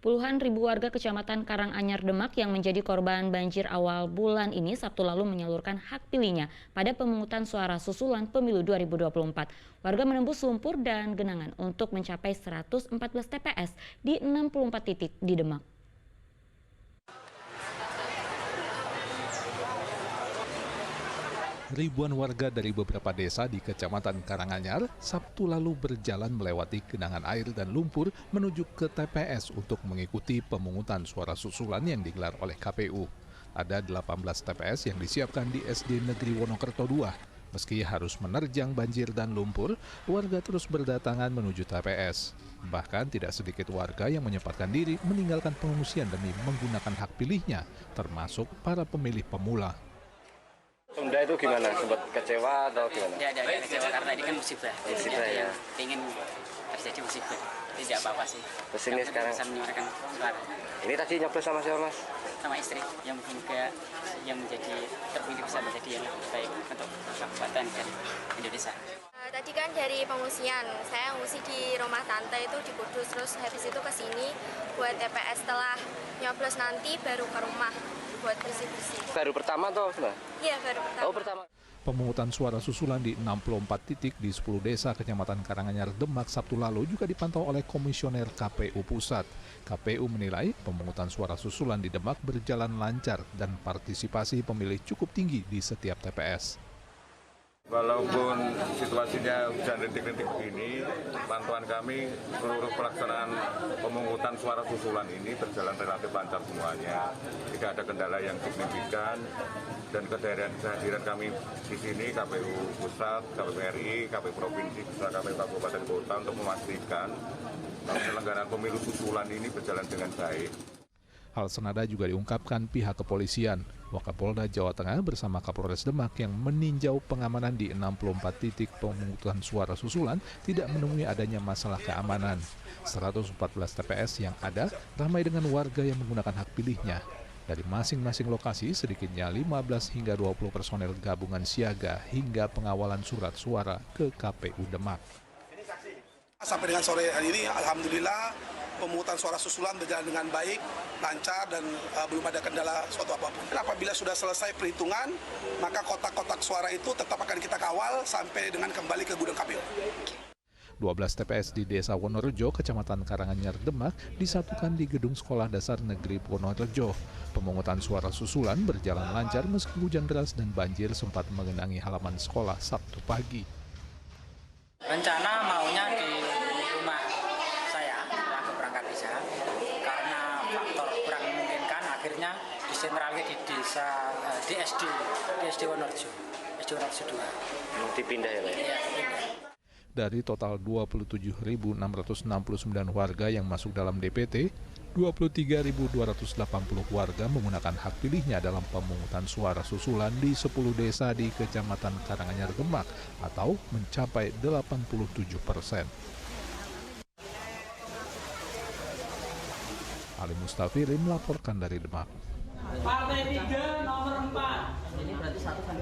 Puluhan ribu warga Kecamatan Karanganyar, Demak yang menjadi korban banjir awal bulan ini Sabtu lalu menyalurkan hak pilihnya pada pemungutan suara susulan pemilu 2024. Warga menembus lumpur dan genangan untuk mencapai 114 TPS di 64 titik di Demak. Ribuan warga dari beberapa desa di Kecamatan Karanganyar Sabtu lalu berjalan melewati genangan air dan lumpur menuju ke TPS untuk mengikuti pemungutan suara susulan yang digelar oleh KPU. Ada 18 TPS yang disiapkan di SD Negeri Wonokerto II. Meski harus menerjang banjir dan lumpur, warga terus berdatangan menuju TPS. Bahkan tidak sedikit warga yang menyempatkan diri meninggalkan pengungsian demi menggunakan hak pilihnya, termasuk para pemilih pemula. Tunda itu gimana? Sempat kecewa atau gimana? Ya, ada kecewa karena ini kan musibah. Musibah ya. Ingin terjadi musibah. Tidak apa-apa sih. Terus ini sekarang bisa menyuarakan suara. Ini tadi nyoblos sama siapa, Mas? Sama istri yang mungkin juga yang menjadi terpilih bisa menjadi yang lebih baik untuk kabupaten dan Indonesia. Tadi kan dari pengungsian, saya ngungsi di rumah tante itu di Kudus, terus habis itu ke sini buat TPS. Setelah nyoblos nanti baru ke rumah buat bersih-bersih. Baru pertama atau Mbak? Iya, baru pertama. Oh, pertama. Pemungutan suara susulan di 64 titik di 10 desa Kecamatan Karanganyar, Demak Sabtu lalu juga dipantau oleh Komisioner KPU Pusat. KPU menilai pemungutan suara susulan di Demak berjalan lancar dan partisipasi pemilih cukup tinggi di setiap TPS. Walaupun situasinya hujan rintik-rintik begini, pantauan kami seluruh pelaksanaan pemungutan suara susulan ini berjalan relatif lancar semuanya. Tidak ada kendala yang signifikan dan kehadiran kami di sini KPU Pusat, KPU RI, KPU Provinsi, KPU Kabupaten Kota untuk memastikan penyelenggaraan pemilu susulan ini berjalan dengan baik. Hal senada juga diungkapkan pihak kepolisian. Wakapolda Jawa Tengah bersama Kapolres Demak yang meninjau pengamanan di 64 titik pemungutan suara susulan tidak menemui adanya masalah keamanan. 114 TPS yang ada ramai dengan warga yang menggunakan hak pilihnya. Dari masing-masing lokasi sedikitnya 15 hingga 20 personel gabungan siaga hingga pengawalan surat suara ke KPU Demak. Sampai dengan sore hari ini, alhamdulillah pemungutan suara susulan berjalan dengan baik, lancar, dan belum ada kendala suatu apapun. Dan apabila sudah selesai perhitungan, maka kotak-kotak suara itu tetap akan kita kawal sampai dengan kembali ke gudang KPU. 12 TPS di Desa Wonorejo, Kecamatan Karanganyar, Demak, disatukan di Gedung Sekolah Dasar Negeri Wonorejo. Pemungutan suara susulan berjalan lancar meski hujan deras dan banjir sempat mengenangi halaman sekolah Sabtu pagi. Rencana maunya di rumah saya, aku berangkat bisa, karena faktor kurang memungkinkan, akhirnya disentralkan di desa, di SD Wonorejo, SD Wonorejo 2. Dipindah ya, Pak? Iya, dipindah. Dari total 27.669 warga yang masuk dalam DPT, 23.280 warga menggunakan hak pilihnya dalam pemungutan suara susulan di 10 desa di Kecamatan Karanganyar, Demak, atau mencapai 87%. Ali Mustafiri melaporkan dari Demak. Partai 3 nomor 4. Ini berarti 1 kan